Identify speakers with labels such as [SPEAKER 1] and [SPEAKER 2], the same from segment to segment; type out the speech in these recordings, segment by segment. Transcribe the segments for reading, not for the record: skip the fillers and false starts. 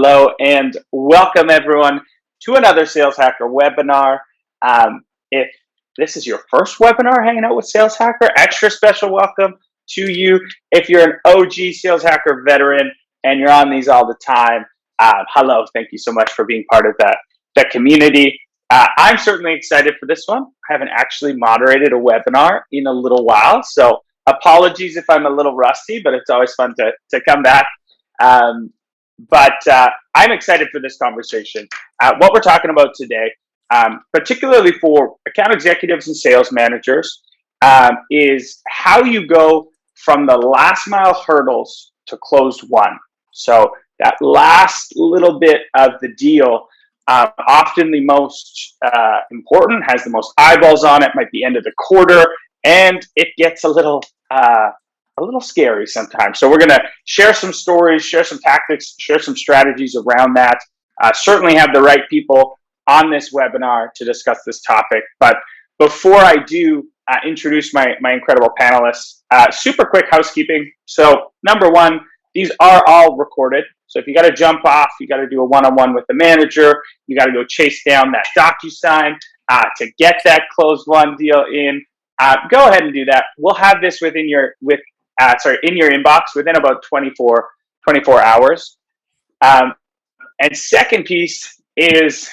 [SPEAKER 1] Hello and welcome everyone to another Sales Hacker webinar. If this is your first webinar hanging out with Sales Hacker, extra special welcome to you. If you're an OG Sales Hacker veteran and you're on these all the time, hello, thank you so much for being part of that community. I'm certainly excited for this one. I haven't actually moderated a webinar in a little while, so apologies if I'm a little rusty, but it's always fun to come back. But I'm excited for this conversation. What we're talking about today, particularly for account executives and sales managers, is how you go from the last mile hurdles to closed won. So that last little bit of the deal, often the most important, has the most eyeballs on it, might be end of the quarter, and it gets a little scary sometimes. So we're going to share some stories, share some tactics, share some strategies around that. Certainly have the right people on this webinar to discuss this topic. But before I do introduce my incredible panelists, super quick housekeeping. So number one, these are all recorded. So if you got to jump off, you got to do a one-on-one with the manager, you got to go chase down that DocuSign to get that closed won deal in. Go ahead and do that. We'll have this in your inbox within about 24 hours. And second piece is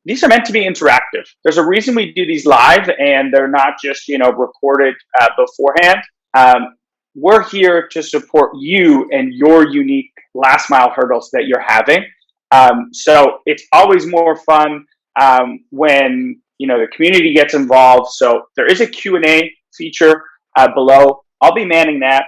[SPEAKER 1] these are meant to be interactive. There's a reason we do these live and they're not just, recorded beforehand. We're here to support you and your unique last mile hurdles that you're having. So it's always more fun when, the community gets involved. So there is a Q&A feature below. I'll be manning that.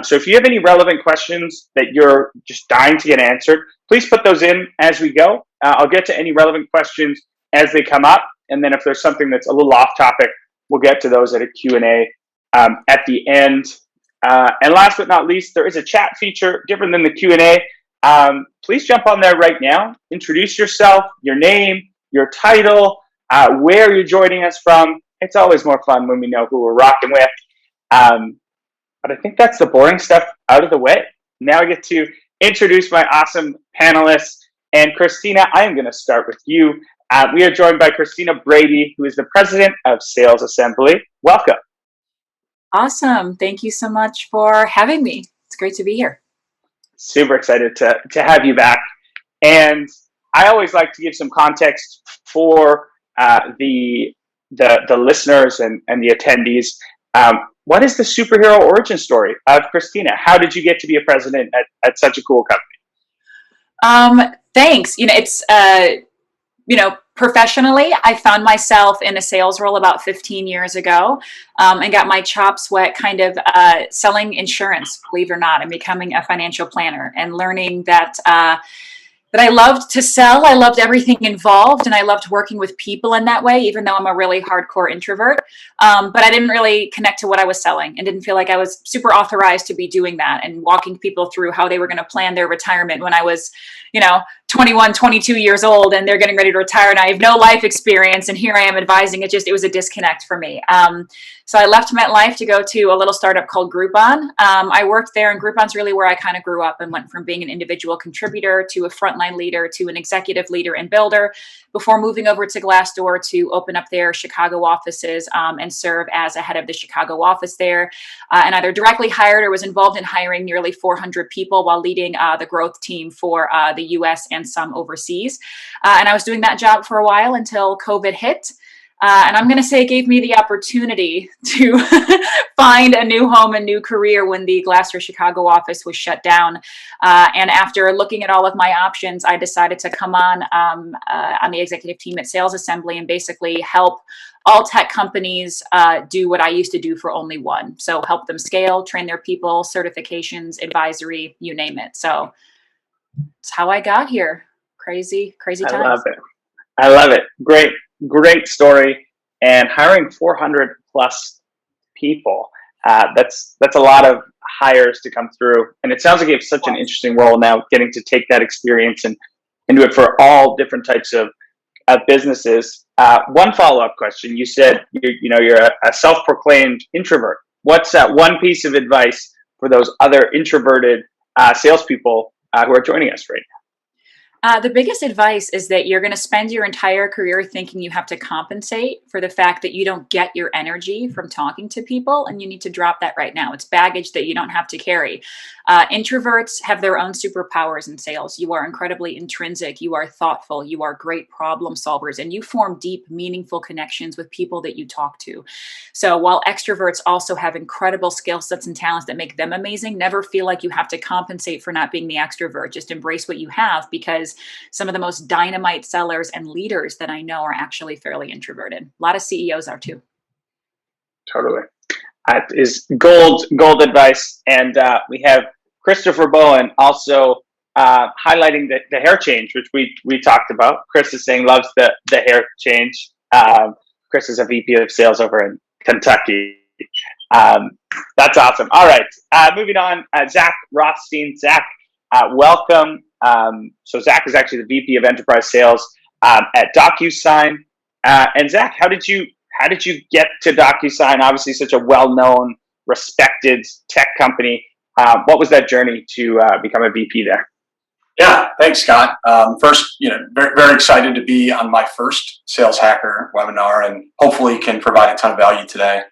[SPEAKER 1] So if you have any relevant questions that you're just dying to get answered, please put those in as we go. I'll get to any relevant questions as they come up. And then if there's something that's a little off topic, we'll get to those at a Q&A at the end. And last but not least, there is a chat feature different than the Q&A. Please jump on there right now. Introduce yourself, your name, your title, where you're joining us from. It's always more fun when we know who we're rocking with. But I think that's the boring stuff out of the way. Now I get to introduce my awesome panelists. And Christina, I am going to start with you. We are joined by Christina Brady, who is the president of Sales Assembly. Welcome.
[SPEAKER 2] Awesome. Thank you so much for having me. It's great to be here.
[SPEAKER 1] Super excited to have you back. And I always like to give some context for the listeners and the attendees. What is the superhero origin story of Christina? How did you get to be a president at such a cool company?
[SPEAKER 2] Thanks. It's, professionally, I found myself in a sales role about 15 years ago and got my chops wet kind of selling insurance, believe it or not, and becoming a financial planner and learning that I loved to sell. I loved everything involved, and I loved working with people in that way, even though I'm a really hardcore introvert. But I didn't really connect to what I was selling and didn't feel like I was super authorized to be doing that and walking people through how they were going to plan their retirement when I was, 21, 22 years old, and they're getting ready to retire, and I have no life experience, and here I am advising. It was a disconnect for me. So I left MetLife to go to a little startup called Groupon. I worked there, and Groupon's really where I kind of grew up and went from being an individual contributor to a frontline leader to an executive leader and builder before moving over to Glassdoor to open up their Chicago offices and serve as a head of the Chicago office there, and either directly hired or was involved in hiring nearly 400 people while leading the growth team for the US and some overseas. And I was doing that job for a while until COVID hit. And I'm going to say it gave me the opportunity to find a new home and new career when the Glassdoor Chicago office was shut down. And after looking at all of my options, I decided to come on the executive team at Sales Assembly and basically help all tech companies do what I used to do for only one. So help them scale, train their people, certifications, advisory, you name it. So it's how I got here. Crazy times.
[SPEAKER 1] I love it. Great story. And hiring 400 plus people, that's a lot of hires to come through. And it sounds like you have such an interesting role now, getting to take that experience and do it for all different types of businesses. One follow-up question. You said you're a self-proclaimed introvert. What's that one piece of advice for those other introverted salespeople who are joining us right now?
[SPEAKER 2] The biggest advice is that you're going to spend your entire career thinking you have to compensate for the fact that you don't get your energy from talking to people, and you need to drop that right now. It's baggage that you don't have to carry. Introverts have their own superpowers in sales. You are incredibly intrinsic, you are thoughtful, you are great problem solvers, and you form deep, meaningful connections with people that you talk to. So while extroverts also have incredible skill sets and talents that make them amazing, never feel like you have to compensate for not being the extrovert. Just embrace what you have, because some of the most dynamite sellers and leaders that I know are actually fairly introverted. A lot of CEOs are too.
[SPEAKER 1] Totally. That is gold advice. And we have Christopher Bowen also highlighting the hair change, which we talked about. Chris is saying loves the hair change. Chris is a VP of sales over in Kentucky. That's awesome. All right. Moving on, Zach Rothstein. Zach, welcome. So Zach is actually the VP of Enterprise Sales at DocuSign. And Zach, how did you get to DocuSign? Obviously, such a well-known, respected tech company. What was that journey to become a VP there?
[SPEAKER 3] Yeah, thanks, Scott. First, very, very excited to be on my first Sales Hacker webinar, and hopefully can provide a ton of value today.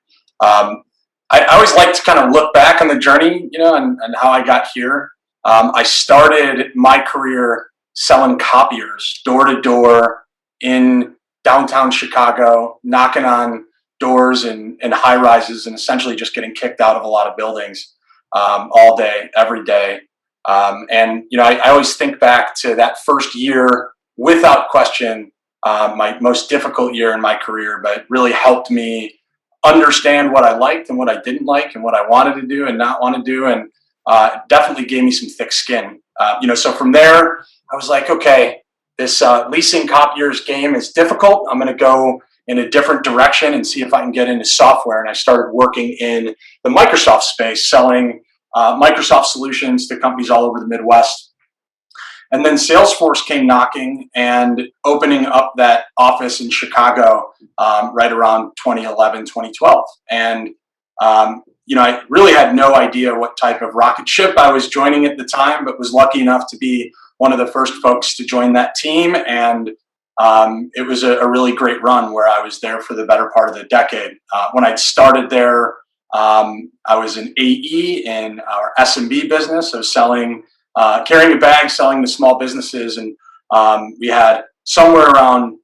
[SPEAKER 3] I always like to kind of look back on the journey, and how I got here. I started my career selling copiers door to door in downtown Chicago, knocking on doors and high rises, and essentially just getting kicked out of a lot of buildings all day, every day. I always think back to that first year, without question, my most difficult year in my career, but it really helped me understand what I liked and what I didn't like, and what I wanted to do and not want to do, and definitely gave me some thick skin. So from there, I was like, okay, this leasing copiers game is difficult. I'm going to go in a different direction and see if I can get into software. And I started working in the Microsoft space, selling Microsoft solutions to companies all over the Midwest. And then Salesforce came knocking and opening up that office in Chicago right around 2011, 2012. And I really had no idea what type of rocket ship I was joining at the time, but was lucky enough to be one of the first folks to join that team. And it was a really great run where I was there for the better part of the decade. When I started there, I was an AE in our SMB business. I was selling, carrying a bag, selling to small businesses. And we had somewhere around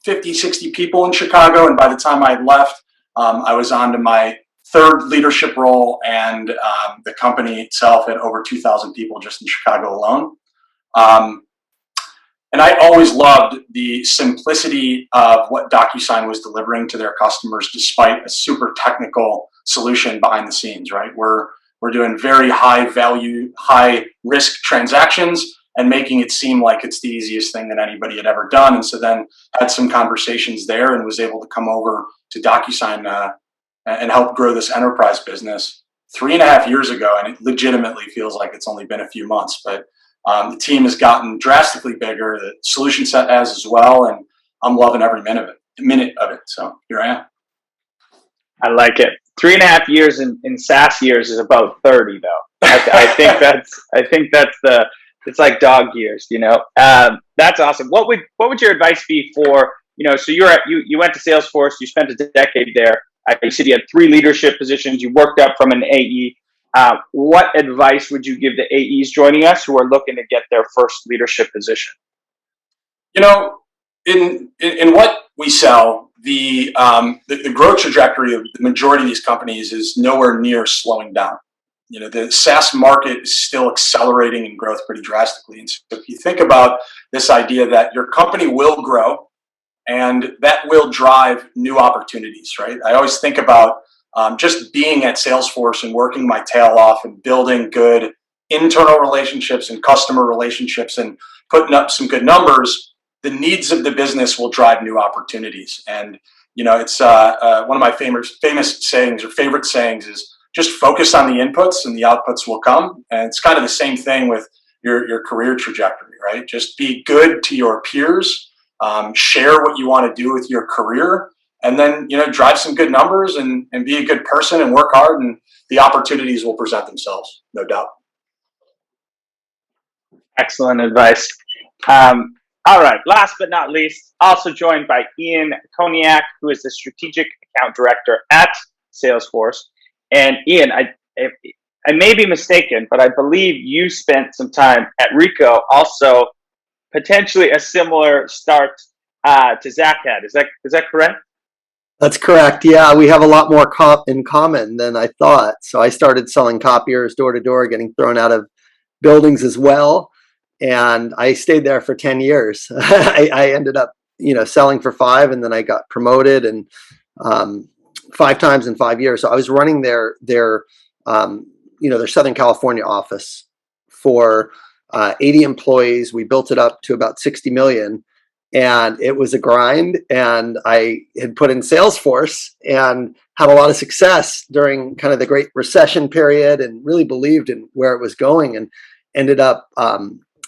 [SPEAKER 3] 50, 60 people in Chicago. And by the time I had left, I was on to my third leadership role, and the company itself had over 2,000 people just in Chicago alone. And I always loved the simplicity of what DocuSign was delivering to their customers, despite a super technical solution behind the scenes, right? We're doing very high value, high risk transactions and making it seem like it's the easiest thing that anybody had ever done. And so then had some conversations there and was able to come over to DocuSign and help grow this enterprise business 3.5 years ago. And it legitimately feels like it's only been a few months, but the team has gotten drastically bigger. The solution set has as well, and I'm loving every minute of it. So here I am.
[SPEAKER 1] I like it. 3.5 years in SaaS years is about 30, though. I think it's like dog years. That's awesome. What would your advice be for So you went to Salesforce. You spent a decade there. You said you had 3 leadership positions. You worked up from an AE. What advice would you give the AEs joining us who are looking to get their first leadership position?
[SPEAKER 3] In what we sell, the growth trajectory of the majority of these companies is nowhere near slowing down. The SaaS market is still accelerating in growth pretty drastically. And so if you think about this idea that your company will grow and that will drive new opportunities, right? I always think about just being at Salesforce and working my tail off and building good internal relationships and customer relationships and putting up some good numbers. The needs of the business will drive new opportunities. And, it's one of my famous sayings or favorite sayings is just focus on the inputs and the outputs will come. And it's kind of the same thing with your career trajectory, right? Just be good to your peers, share what you want to do with your career, and then, drive some good numbers and be a good person and work hard, and the opportunities will present themselves, no doubt.
[SPEAKER 1] Excellent advice. All right. Last but not least, also joined by Ian Koniak, who is the Strategic Account Director at Salesforce. And Ian, I may be mistaken, but I believe you spent some time at Rico, also potentially a similar start to Zach had. Is that correct?
[SPEAKER 4] That's correct. Yeah, we have a lot more in common than I thought. So I started selling copiers door to door, getting thrown out of buildings as well. And I stayed there for 10 years. I ended up, selling for 5, and then I got promoted, and 5 times in 5 years. So I was running their Southern California office for 80 employees. We built it up to about 60 million. And it was a grind, and I had put in Salesforce and had a lot of success during kind of the Great Recession period, and really believed in where it was going, and ended up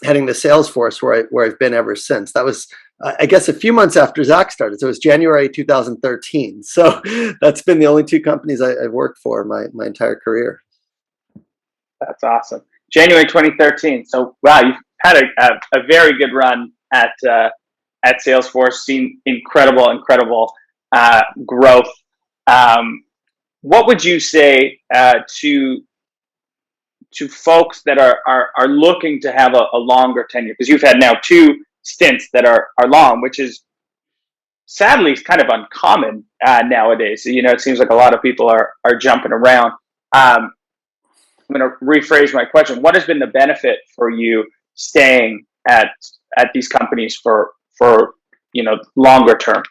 [SPEAKER 4] heading to Salesforce, where I've been ever since. That was, I guess, a few months after Zach started. So it was January 2013. So that's been the only 2 companies I've worked for my entire career.
[SPEAKER 1] That's awesome. January 2013. So wow, you've had a very good run at Salesforce, seen incredible growth. What would you say to folks that are looking to have a longer tenure? Because you've had now 2 stints that are long, which is sadly kind of uncommon nowadays. It seems like a lot of people are jumping around. I'm going to rephrase my question. What has been the benefit for you staying at these companies for longer term?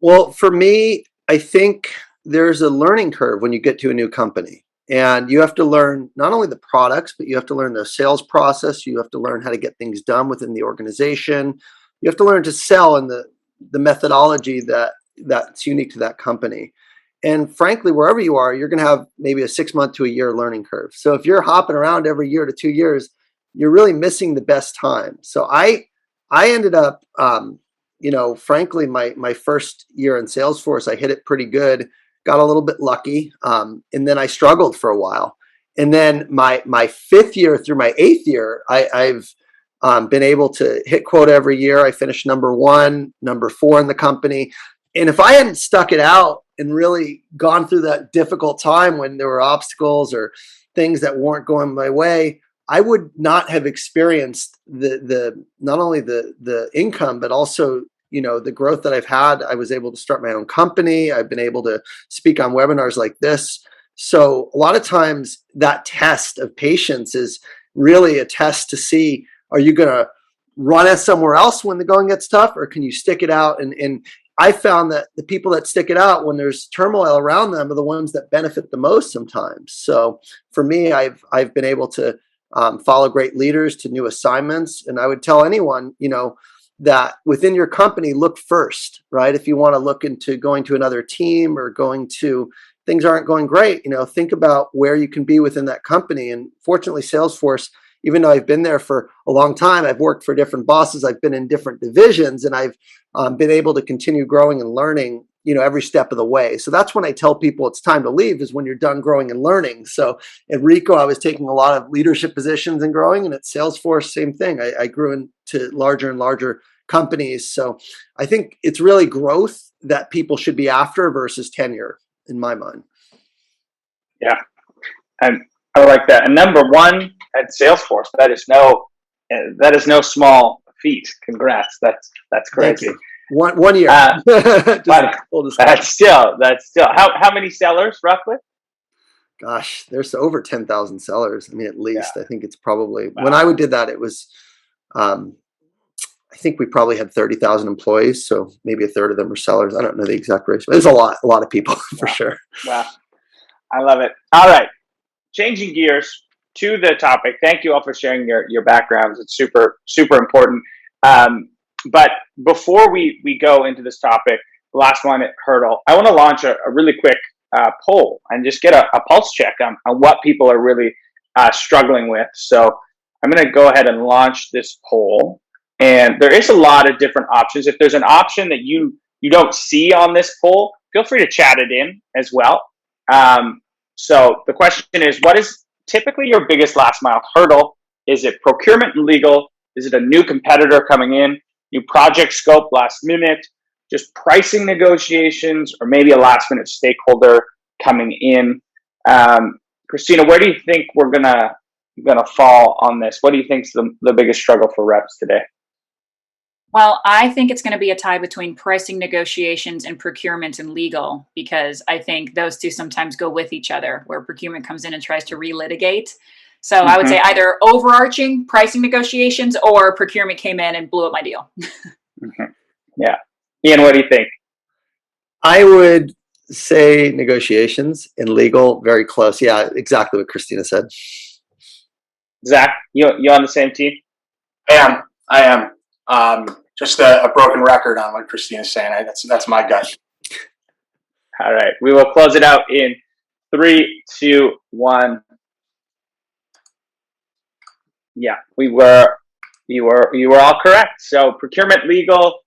[SPEAKER 4] Well, for me, I think there's a learning curve when you get to a new company, and you have to learn not only the products, but you have to learn the sales process. You have to learn how to get things done within the organization. You have to learn to sell in the methodology that's unique to that company. And frankly, wherever you are, you're going to have maybe a 6-month to a year learning curve. So if you're hopping around every year to 2 years, you're really missing the best time. So I ended up, frankly, my first year in Salesforce, I hit it pretty good, got a little bit lucky, and then I struggled for a while. And then my 5th year through my 8th year, I've been able to hit quota every year. I finished number 1, number 4 in the company. And if I hadn't stuck it out and really gone through that difficult time when there were obstacles or things that weren't going my way, I would not have experienced the not only the income, but also, the growth that I've had. I was able to start my own company. I've been able to speak on webinars like this. So a lot of times that test of patience is really a test to see, are you going to run it somewhere else when the going gets tough, or can you stick it out? And I found that the people that stick it out when there's turmoil around them are the ones that benefit the most sometimes. So for me, I've been able to follow great leaders to new assignments. And I would tell anyone, that within your company, look first, right? If you want to look into going to another team or things aren't going great, think about where you can be within that company. And fortunately, Salesforce, even though I've been there for a long time, I've worked for different bosses, I've been in different divisions, and I've been able to continue growing and learning, every step of the way. So that's when I tell people it's time to leave, is when you're done growing and learning. So at Rico, I was taking a lot of leadership positions and growing, and at Salesforce, same thing. I grew into larger and larger companies. So I think it's really growth that people should be after versus tenure, in my mind.
[SPEAKER 1] Yeah, and I like that. And number 1 at Salesforce, that is no small feat. Congrats. That's crazy.
[SPEAKER 4] One year.
[SPEAKER 1] That's still. How many sellers roughly?
[SPEAKER 4] Gosh, there's over 10,000 sellers. I mean, at least.
[SPEAKER 1] Yeah.
[SPEAKER 4] I think it's probably, when I did that, it was, I think we probably had 30,000 employees. So maybe a third of them were sellers. I don't know the exact ratio. There's a lot of people for sure.
[SPEAKER 1] Wow. I love it. All right. Changing gears to the topic. Thank you all for sharing your backgrounds. It's super, super important. But before we go into this topic, the last one at Hurdle, I want to launch a really quick poll and just get a pulse check on what people are really struggling with. So I'm going to go ahead and launch this poll. And there is a lot of different options. If there's an option that you don't see on this poll, feel free to chat it in as well. So the question is, what is typically your biggest last mile hurdle? Is it procurement and legal? Is it a new competitor coming in, new project scope last minute, just pricing negotiations, or maybe a last minute stakeholder coming in? Christina, where do you think we're gonna fall on this? What do you think's the biggest struggle for reps today?
[SPEAKER 2] Well, I think it's going to be a tie between pricing negotiations and procurement and legal, because I think those two sometimes go with each other, where procurement comes in and tries to relitigate. So I would say either overarching pricing negotiations or procurement came in and blew up my deal.
[SPEAKER 1] Yeah. Ian, what do you think?
[SPEAKER 4] I would say negotiations and legal, very close. Yeah, exactly what Christina said.
[SPEAKER 1] Zach, you on the same team?
[SPEAKER 3] I am. Just a broken record on what Christina's saying. That's my gut.
[SPEAKER 1] All right. We will close it out in 3, 2, 1. Yeah, you were all correct. So procurement legal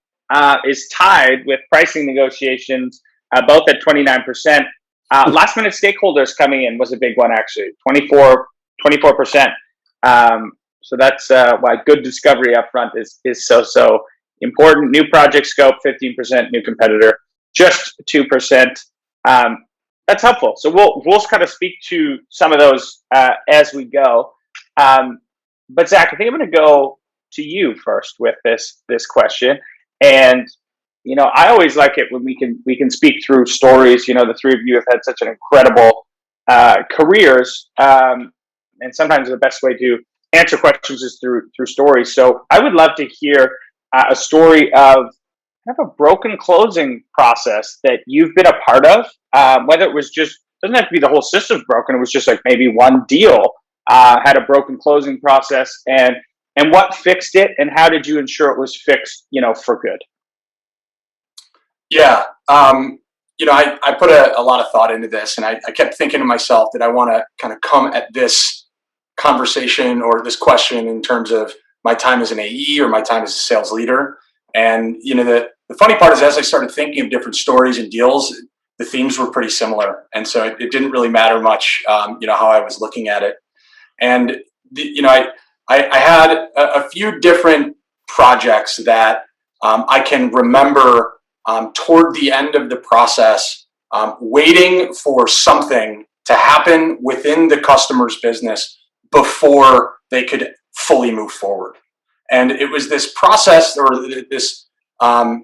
[SPEAKER 1] is tied with pricing negotiations, both at 29%. Last minute stakeholders coming in was a big one, actually, 24%. So that's why good discovery up front is so important. New project scope, 15%. New competitor, just 2%. That's helpful. So we'll kind of speak to some of those as we go. But Zach, I think I'm going to go to you first with this question. And I always like it when we can speak through stories. The three of you have had such an incredible careers, and sometimes the best way to answer questions is through stories. So I would love to hear a story of kind of a broken closing process that you've been a part of, whether it was just, doesn't have to be the whole system's broken. It was just like maybe one deal had a broken closing process, and what fixed it, and how did you ensure it was fixed, for good?
[SPEAKER 3] Yeah. I put a lot of thought into this, and I kept thinking to myself that I want to kind of come at this conversation or this question in terms of my time as an AE or my time as a sales leader. And, the funny part is, as I started thinking of different stories and deals, the themes were pretty similar. And so it didn't really matter much, how I was looking at it. And, I had a few different projects that I can remember toward the end of the process, waiting for something to happen within the customer's business before they could fully move forward. And it was this process, or this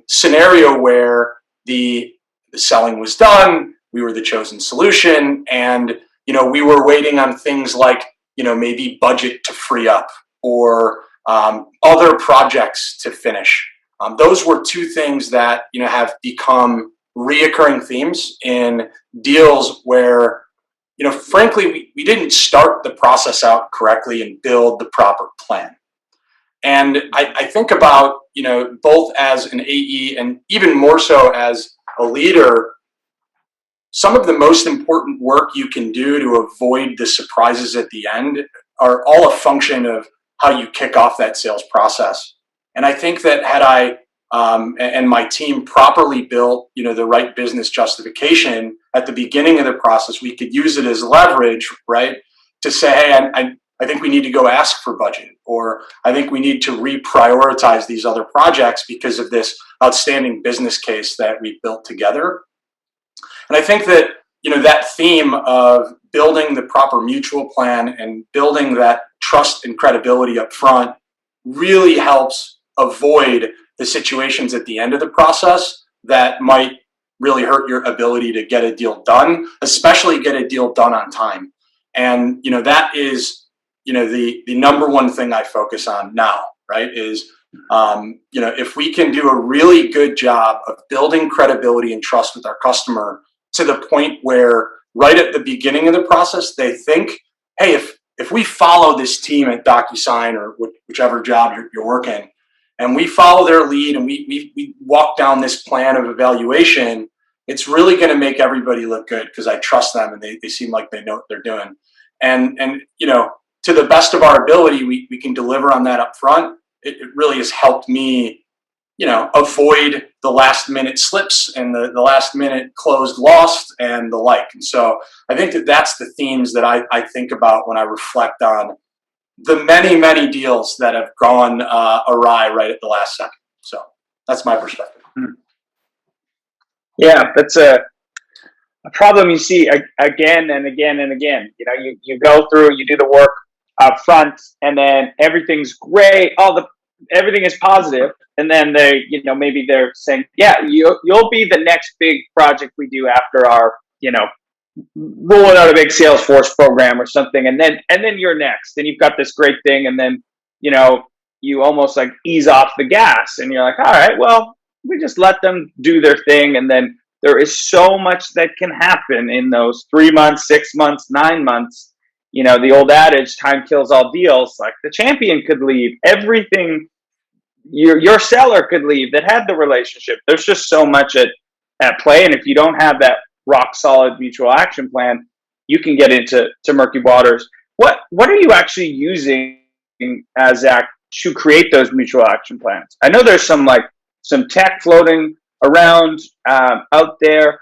[SPEAKER 3] scenario where the selling was done, we were the chosen solution, and we were waiting on things like maybe budget to free up, or other projects to finish. Those were two things that have become reoccurring themes in deals where frankly we didn't start the process out correctly and build the proper plan. And I think about both as an AE and even more so as a leader, some of the most important work you can do to avoid the surprises at the end are all a function of how you kick off that sales process. And I think that had I and my team properly built, the right business justification at the beginning of the process, we could use it as leverage, right? To say, hey, I think we need to go ask for budget, or I think we need to reprioritize these other projects because of this outstanding business case that we built together. And I think that, that theme of building the proper mutual plan and building that trust and credibility up front really helps avoid the situations at the end of the process that might really hurt your ability to get a deal done, especially get a deal done on time. And, that is, the number one thing I focus on now, right, is, if we can do a really good job of building credibility and trust with our customer to the point where right at the beginning of the process, they think, hey, if we follow this team at DocuSign or whichever job you're working, and we follow their lead and we walk down this plan of evaluation, it's really going to make everybody look good because I trust them and they seem like they know what they're doing. And to the best of our ability, we can deliver on that up front. It really has helped me, avoid the last minute slips and the last minute closed lost and the like. And so I think that that's the themes that I think about when I reflect on the many deals that have gone awry right at the last second. So that's my perspective.
[SPEAKER 1] Yeah, that's a problem you see again and again and again. You know, you go through, you do the work up front, and then everything's great. Everything is positive, and then they, you know, maybe they're saying, yeah, you'll be the next big project we do after our, you know, rolling out a big Salesforce program or something, and then you're next, and you've got this great thing, and then, you know, you almost like ease off the gas, and you're like, all right, well, we just let them do their thing, and then there is so much that can happen in those 3 months, 6 months, 9 months. You know, the old adage, time kills all deals. Like, the champion could leave, everything. Your seller could leave that had the relationship. There's just so much at play, and if you don't have that rock solid mutual action plan, you can get into murky waters. What are you actually using, Zach, to create those mutual action plans? I know there's some tech floating around out there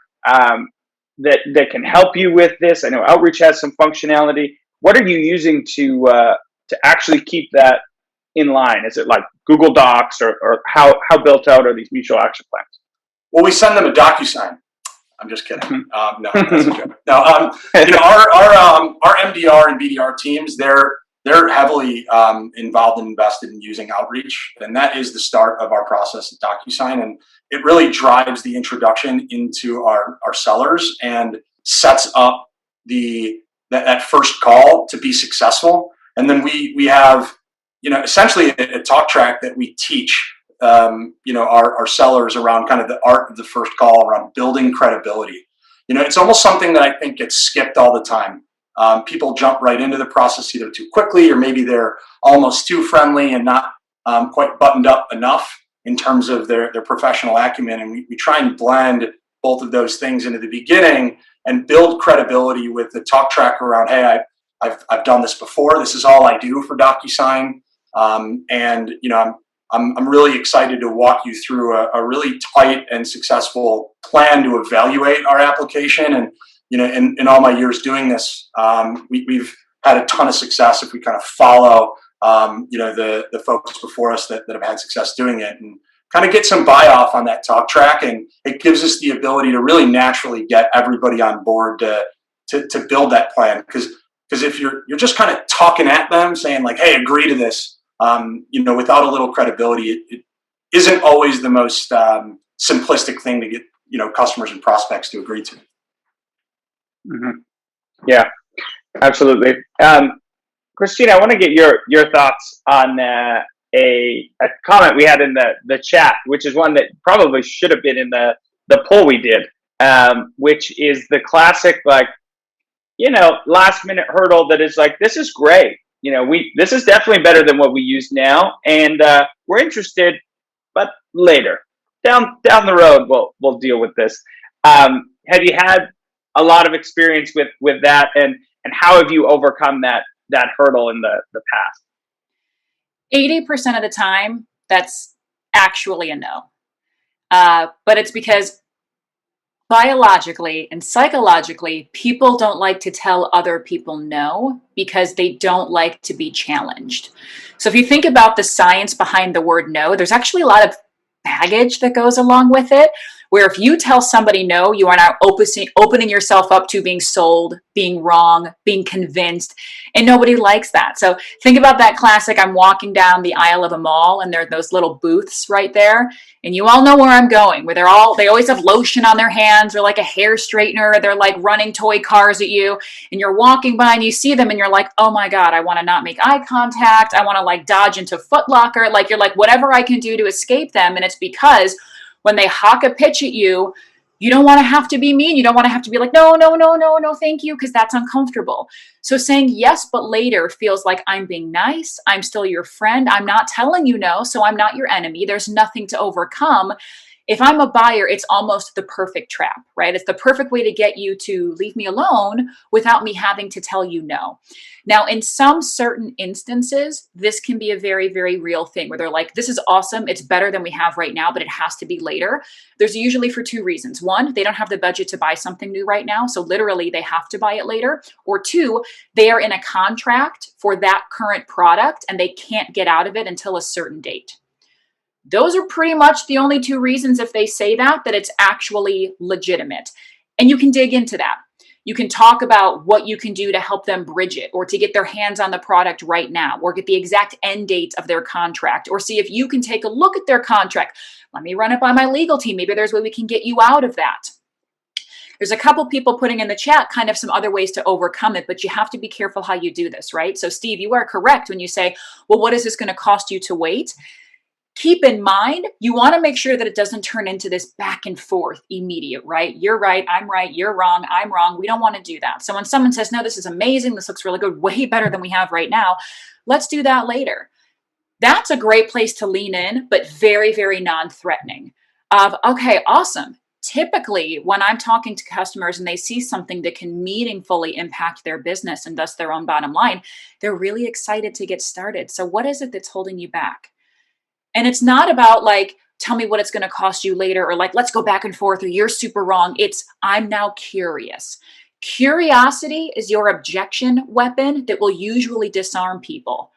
[SPEAKER 1] that can help you with this. I know Outreach has some functionality. What are you using to actually keep that in line? Is it like Google Docs, or how built out are these mutual action plans?
[SPEAKER 3] Well, we send them a DocuSign. I'm just kidding. No, that's a joke. No, you know, our MDR and BDR teams, they're heavily involved and invested in using Outreach, and that is the start of our process at DocuSign, and it really drives the introduction into our sellers and sets up that first call to be successful. And then we have, you know, essentially a talk track that we teach you know, our sellers around kind of the art of the first call, around building credibility. You know, it's almost something that I think gets skipped all the time. People jump right into the process either too quickly, or maybe they're almost too friendly and not quite buttoned up enough in terms of their professional acumen. And we try and blend both of those things into the beginning and build credibility with the talk track around, hey, I've done this before. This is all I do for DocuSign. And, you know, I'm really excited to walk you through a really tight and successful plan to evaluate our application. And, you know, in all my years doing this, we've had a ton of success if we kind of follow, you know, the folks before us that have had success doing it, and kind of get some buy-off on that talk track. And it gives us the ability to really naturally get everybody on board to build that plan. Because if you're just kind of talking at them saying like, hey, agree to this, you know, without a little credibility, it isn't always the most simplistic thing to get, you know, customers and prospects to agree to.
[SPEAKER 1] Mm-hmm. Yeah, absolutely. Christina, I want to get your thoughts on a comment we had in the chat, which is one that probably should have been in the poll we did, which is the classic, like, you know, last minute hurdle that is like, this is great. You know, this is definitely better than what we use now, and we're interested, but later, down the road, we'll deal with this. Have you had a lot of experience with that, and how have you overcome that hurdle in the past?
[SPEAKER 2] 80% of the time, that's actually a no. But it's because biologically and psychologically, people don't like to tell other people no because they don't like to be challenged. So if you think about the science behind the word no, there's actually a lot of baggage that goes along with it, where if you tell somebody no, you are now opening yourself up to being sold, being wrong, being convinced, and nobody likes that. So think about that classic, I'm walking down the aisle of a mall and there are those little booths right there, and you all know where I'm going, where they always have lotion on their hands, or like a hair straightener, they're like running toy cars at you, and you're walking by and you see them and you're like, oh my God, I want to not make eye contact, I want to like dodge into Foot Locker, like you're like, whatever I can do to escape them. And it's because when they hawk a pitch at you, you don't want to have to be mean. You don't want to have to be like, no, thank you, because that's uncomfortable. So saying yes, but later feels like I'm being nice. I'm still your friend. I'm not telling you no, so I'm not your enemy. There's nothing to overcome. If I'm a buyer, it's almost the perfect trap, right? It's the perfect way to get you to leave me alone without me having to tell you no. Now, in some certain instances, this can be a very, very real thing where they're like, this is awesome. It's better than we have right now, but it has to be later. There's usually for two reasons. One, they don't have the budget to buy something new right now. So literally they have to buy it later. Or two, they are in a contract for that current product and they can't get out of it until a certain date. Those are pretty much the only two reasons, if they say that it's actually legitimate. And you can dig into that. You can talk about what you can do to help them bridge it, or to get their hands on the product right now, or get the exact end date of their contract, or see if you can take a look at their contract. Let me run it by my legal team. Maybe there's a way we can get you out of that. There's a couple people putting in the chat kind of some other ways to overcome it, but you have to be careful how you do this, right? So Steve, you are correct when you say, well, what is this going to cost you to wait? Keep in mind, you want to make sure that it doesn't turn into this back and forth immediate, right? You're right, you're wrong, I'm wrong. We don't want to do that. So when someone says, no, this is amazing, this looks really good, way better than we have right now, let's do that later. That's a great place to lean in, but very, very non-threatening. Okay, awesome. Typically, when I'm talking to customers and they see something that can meaningfully impact their business and thus their own bottom line, they're really excited to get started. So what is it that's holding you back? And it's not about like, tell me what it's going to cost you later, or like, let's go back and forth, or you're super wrong. It's, I'm now curious. Curiosity is your objection weapon that will usually disarm people,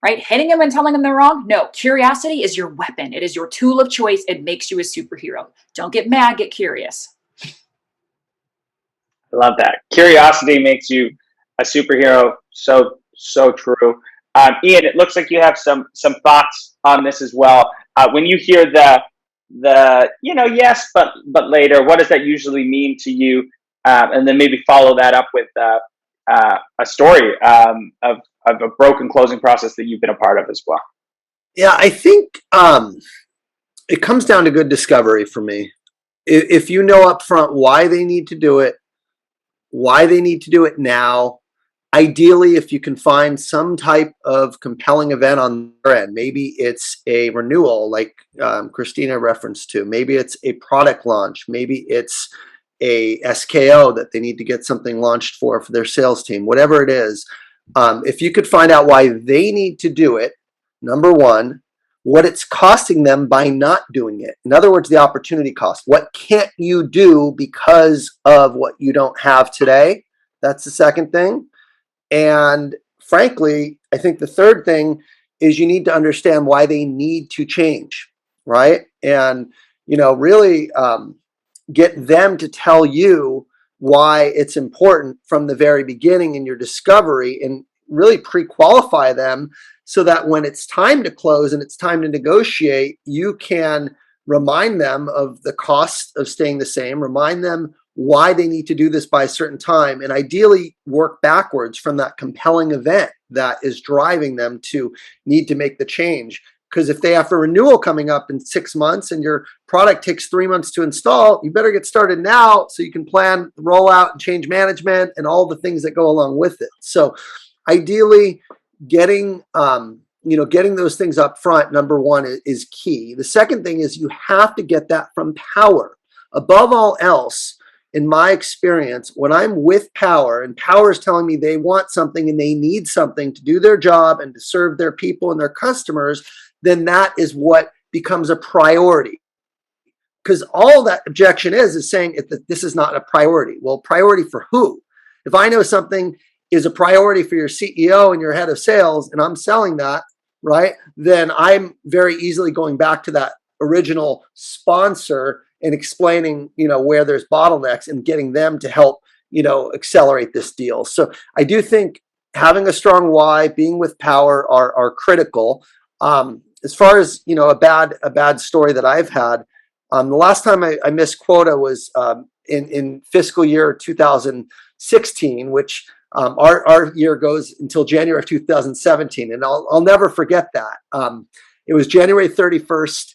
[SPEAKER 2] right? Hitting them and telling them they're wrong. No, curiosity is your weapon. It is your tool of choice. It makes you a superhero. Don't get mad, get curious.
[SPEAKER 1] I love that. Curiosity makes you a superhero. So true. Ian, it looks like you have some thoughts on this as well. When you hear the yes, but later, what does that usually mean to you? And then maybe follow that up with a story of a broken closing process that you've been a part of as well.
[SPEAKER 4] Yeah, I think it comes down to good discovery for me. If you know up front why they need to do it, why they need to do it now. Ideally, if you can find some type of compelling event on their end, maybe it's a renewal like Christina referenced to, maybe it's a product launch, maybe it's a SKO that they need to get something launched for their sales team, whatever it is. If you could find out why they need to do it, number one, what it's costing them by not doing it. In other words, the opportunity cost. What can't you do because of what you don't have today? That's the second thing. And frankly, I think the third thing is you need to understand why they need to change, right? And, really get them to tell you why it's important from the very beginning in your discovery, and really pre-qualify them so that when it's time to close and it's time to negotiate, you can remind them of the cost of staying the same, remind them why they need to do this by a certain time, and ideally work backwards from that compelling event that is driving them to need to make the change. Because if they have a renewal coming up in 6 months and your product takes 3 months to install, you better get started now so you can plan the rollout and change management and all the things that go along with it. So ideally getting those things up front, number one, is key. The second thing is you have to get that from Power. Above all else, in my experience, when I'm with Power and Power is telling me they want something and they need something to do their job and to serve their people and their customers, then that is what becomes a priority. Because all that objection is saying that this is not a priority. Well, priority for who? If I know something is a priority for your CEO and your head of sales and I'm selling that, right, then I'm very easily going back to that original sponsor and explaining, where there's bottlenecks and getting them to help, accelerate this deal. So I do think having a strong why, being with Power are critical. As far as, a bad story that I've had, the last time I missed quota was in fiscal year 2016, which our year goes until January of 2017. And I'll never forget that. It was January 31st,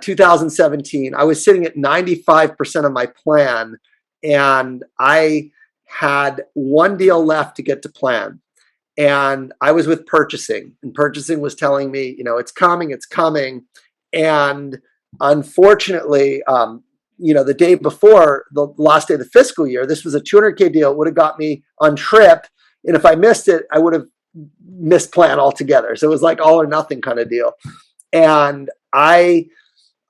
[SPEAKER 4] 2017. I was sitting at 95% of my plan, and I had one deal left to get to plan. And I was with purchasing, and purchasing was telling me, it's coming. And unfortunately, the day before the last day of the fiscal year, this was a $200K deal. It would have got me on trip. And if I missed it, I would have missed plan altogether. So it was like all or nothing kind of deal. And I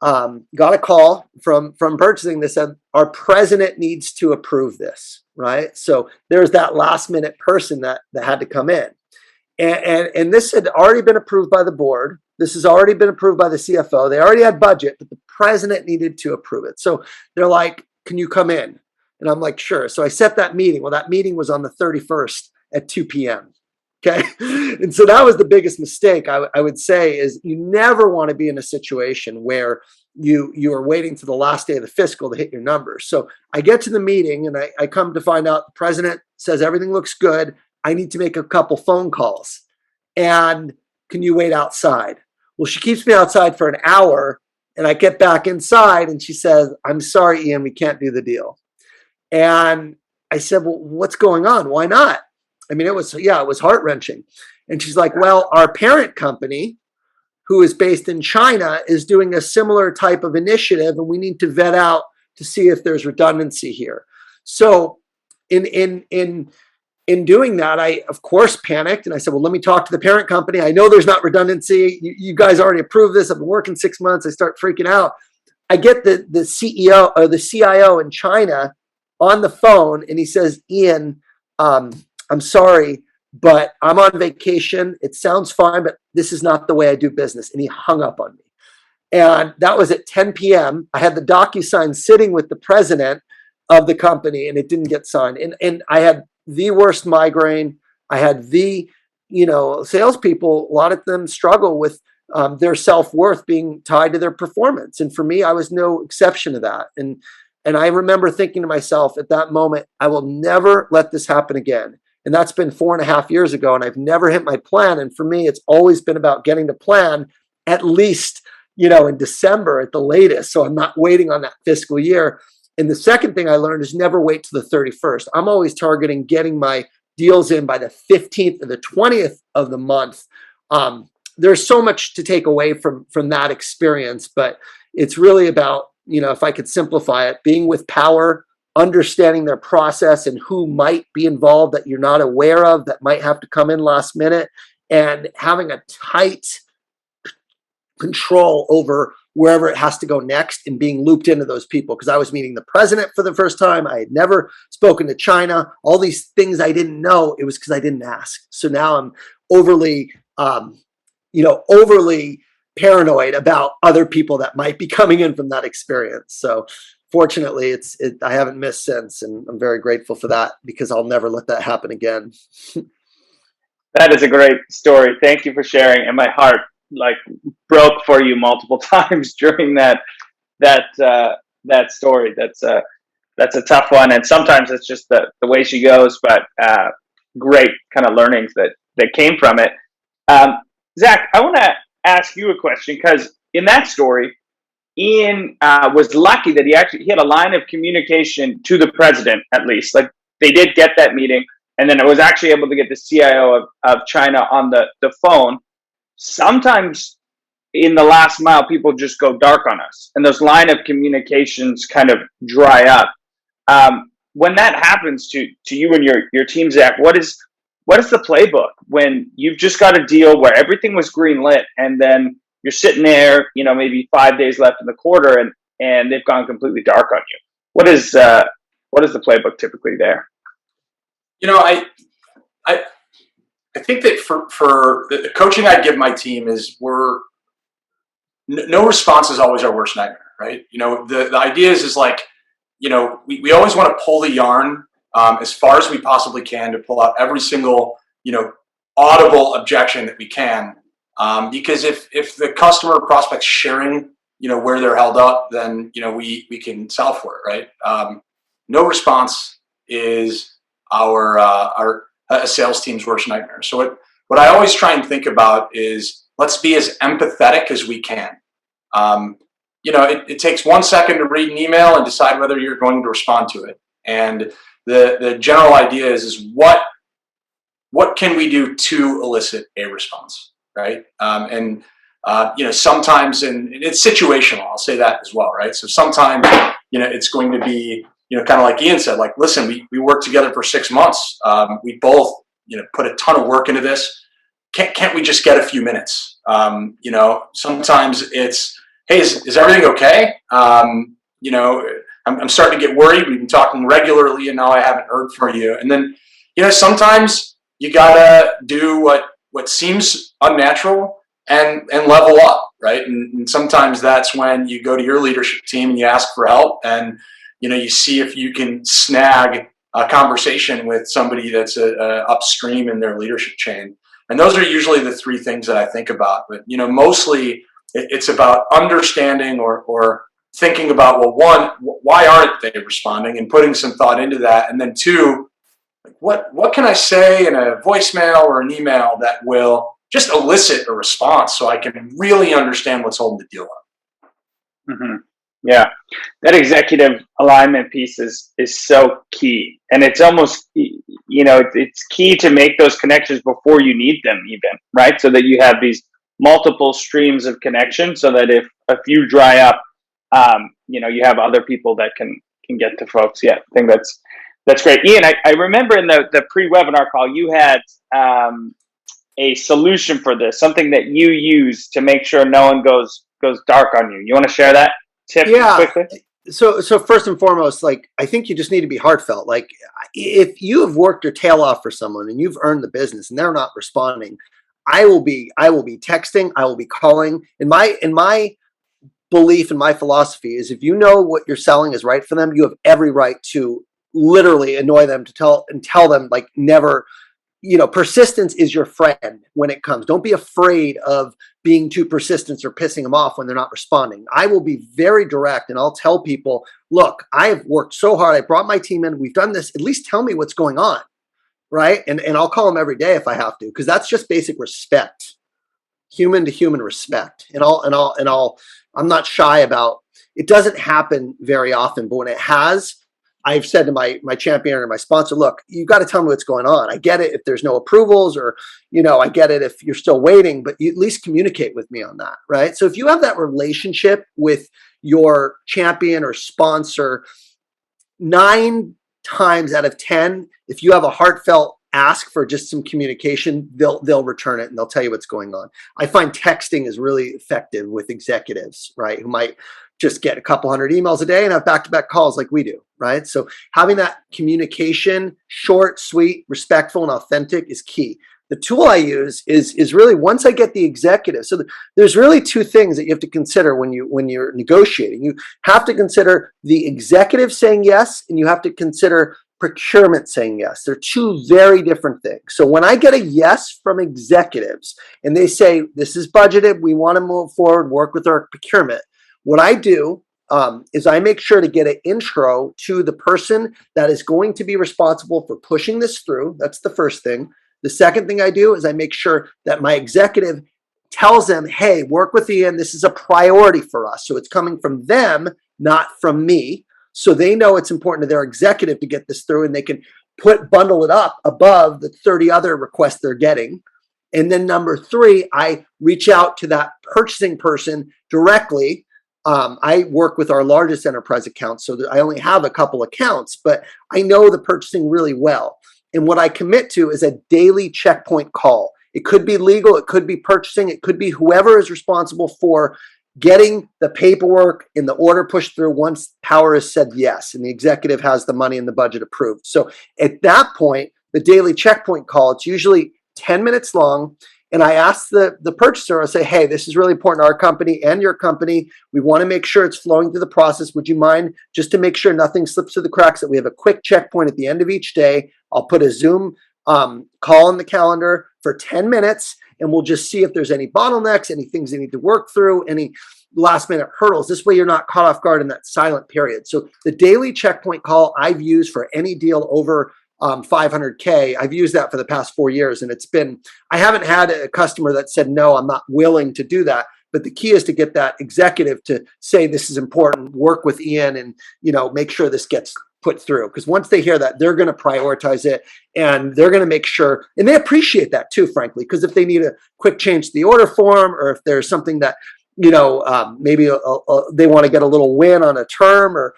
[SPEAKER 4] got a call from purchasing that said, our president needs to approve this, right? So there's that last minute person that had to come in. And this had already been approved by the board. This has already been approved by the CFO. They already had budget, but the president needed to approve it. So they're like, can you come in? And I'm like, sure. So I set that meeting. Well, that meeting was on the 31st at 2 p.m. Okay. And so that was the biggest mistake I would say is you never want to be in a situation where you are waiting to the last day of the fiscal to hit your numbers. So I get to the meeting and I come to find out the president says everything looks good. I need to make a couple phone calls. And can you wait outside? Well, she keeps me outside for an hour and I get back inside and she says, I'm sorry, Ian, we can't do the deal. And I said, well, what's going on? Why not? I mean, it was heart-wrenching. And she's like, well, our parent company, who is based in China, is doing a similar type of initiative, and we need to vet out to see if there's redundancy here. So in doing that, I, of course, panicked. And I said, well, let me talk to the parent company. I know there's not redundancy. You guys already approved this. I've been working 6 months. I start freaking out. I get the CEO or the CIO in China on the phone, and he says, Ian, I'm sorry, but I'm on vacation. It sounds fine, but this is not the way I do business. And he hung up on me. And that was at 10 p.m. I had the DocuSign sitting with the president of the company, and it didn't get signed. And I had the worst migraine. I had salespeople, a lot of them struggle with their self-worth being tied to their performance. And for me, I was no exception to that. And I remember thinking to myself at that moment, I will never let this happen again. And that's been 4.5 years ago, and I've never hit my plan. And for me, it's always been about getting the plan at least, in December at the latest. So I'm not waiting on that fiscal year. And the second thing I learned is never wait till the 31st. I'm always targeting getting my deals in by the 15th or the 20th of the month. There's so much to take away from that experience, but it's really about, if I could simplify it, being with power, understanding their process and who might be involved that you're not aware of that might have to come in last minute, and having a tight control over wherever it has to go next and being looped into those people. Because I was meeting the president for the first time. I had never spoken to China. All these things I didn't know. It was because I didn't ask. So now I'm overly paranoid about other people that might be coming in from that experience. So fortunately, I haven't missed since, and I'm very grateful for that because I'll never let that happen again.
[SPEAKER 1] That is a great story. Thank you for sharing. And my heart broke for you multiple times during that story. That's a tough one. And sometimes it's just the way she goes, but great kind of learnings that came from it. Zach, I want to ask you a question, because in that story, Ian was lucky that he had a line of communication to the president, at least. Like, they did get that meeting, and then I was actually able to get the CIO of China on the phone. Sometimes in the last mile, people just go dark on us, and those line of communications kind of dry up. When that happens to you and your team, Zach, what is the playbook when you've just got a deal where everything was green lit, and then you're sitting there, maybe 5 days left in the quarter, and they've gone completely dark on you? What is the playbook typically there?
[SPEAKER 3] I think that for the coaching I'd give my team is no response is always our worst nightmare, right? The idea is we always want to pull the yarn as far as we possibly can to pull out every single, audible objection that we can. Because if the customer or prospect's sharing, where they're held up, then, we can solve for it, right? No response is our sales team's worst nightmare. So what I always try and think about is, let's be as empathetic as we can. It takes 1 second to read an email and decide whether you're going to respond to it. And the general idea is what can we do to elicit a response, right? And Sometimes, and it's situational, I'll say that as well, right? So sometimes, it's going to be, kind of like Ian said, like, listen, we worked together for 6 months. We both, put a ton of work into this. Can't we just get a few minutes? Sometimes it's, hey, is everything okay? I'm starting to get worried. We've been talking regularly and now I haven't heard from you. And then, sometimes you gotta do what seems unnatural and level up, right? And sometimes that's when you go to your leadership team and you ask for help, and you see if you can snag a conversation with somebody that's upstream in their leadership chain. And those are usually the 3 things that I think about. But mostly it's about understanding or thinking about, well, 1, why aren't they responding, and putting some thought into that, and then 2, what can I say in a voicemail or an email that will just elicit a response so I can really understand what's holding the deal up.
[SPEAKER 1] Mm-hmm. Yeah, that executive alignment piece is so key, and it's almost, it's key to make those connections before you need them, even, right? So that you have these multiple streams of connection, so that if a few dry up, you have other people that can get to folks. Yeah, I think that's great. Ian, I remember in the pre-webinar call you had a solution for this, something that you use to make sure no one goes dark on you. You want to share that tip quickly?
[SPEAKER 4] So first and foremost, like, I think you just need to be heartfelt. Like, if you have worked your tail off for someone and you've earned the business and they're not responding, I will be texting, I will be calling. In my belief and my philosophy is, if you know what you're selling is right for them, you have every right to literally annoy them, to tell them, like, never. Persistence is your friend when it comes. Don't be afraid of being too persistent or pissing them off when they're not responding. I will be very direct, and I'll tell people, look, I've worked so hard. I brought my team in. We've done this. At least tell me what's going on, right? And I'll call them every day if I have to, because that's just basic respect, human to human respect. And I'm not shy about it. Doesn't happen very often, but when it has, I've said to my champion or my sponsor, look, you got to tell me what's going on. I get it if there's no approvals, or, I get it if you're still waiting, but you at least communicate with me on that, right? So if you have that relationship with your champion or sponsor, 9 times out of 10, if you have a heartfelt ask for just some communication, they'll return it and they'll tell you what's going on. I find texting is really effective with executives, right? Who might just get a couple hundred emails a day and have back-to-back calls like we do, right? So having that communication, short, sweet, respectful, and authentic, is key. The tool I use is really, once I get the executive. So there's really 2 things that you have to consider when you're negotiating. You have to consider the executive saying yes, and you have to consider procurement saying yes. They're 2 very different things. So when I get a yes from executives and they say, this is budgeted, we want to move forward, work with our procurement, what I do is I make sure to get an intro to the person that is going to be responsible for pushing this through. That's the first thing. The second thing I do is I make sure that my executive tells them, hey, work with Ian. This is a priority for us. So it's coming from them, not from me. So they know it's important to their executive to get this through, and they can bundle it up above the 30 other requests they're getting. And then number 3, I reach out to that purchasing person directly. I work with our largest enterprise accounts, so I only have a couple accounts, but I know the purchasing really well. And what I commit to is a daily checkpoint call. It could be legal, it could be purchasing, it could be whoever is responsible for getting the paperwork and the order pushed through once power has said yes, and the executive has the money and the budget approved. So at that point, the daily checkpoint call, it's usually 10 minutes long. And I ask the purchaser, I say, hey, this is really important to our company and your company. We want to make sure it's flowing through the process. Would you mind, just to make sure nothing slips through the cracks, that we have a quick checkpoint at the end of each day? I'll put a Zoom call in the calendar for 10 minutes, and we'll just see if there's any bottlenecks, any things they need to work through, any last minute hurdles. This way you're not caught off guard in that silent period. So the daily checkpoint call I've used for any deal over 500K. I've used that for the past 4 years, and I haven't had a customer that said, no, I'm not willing to do that. But the key is to get that executive to say, this is important, work with Ian, and make sure this gets put through, because once they hear that, they're going to prioritize it, and they're going to make sure, and they appreciate that too, frankly, because if they need a quick change to the order form, or if there's something that, maybe they want to get a little win on a term or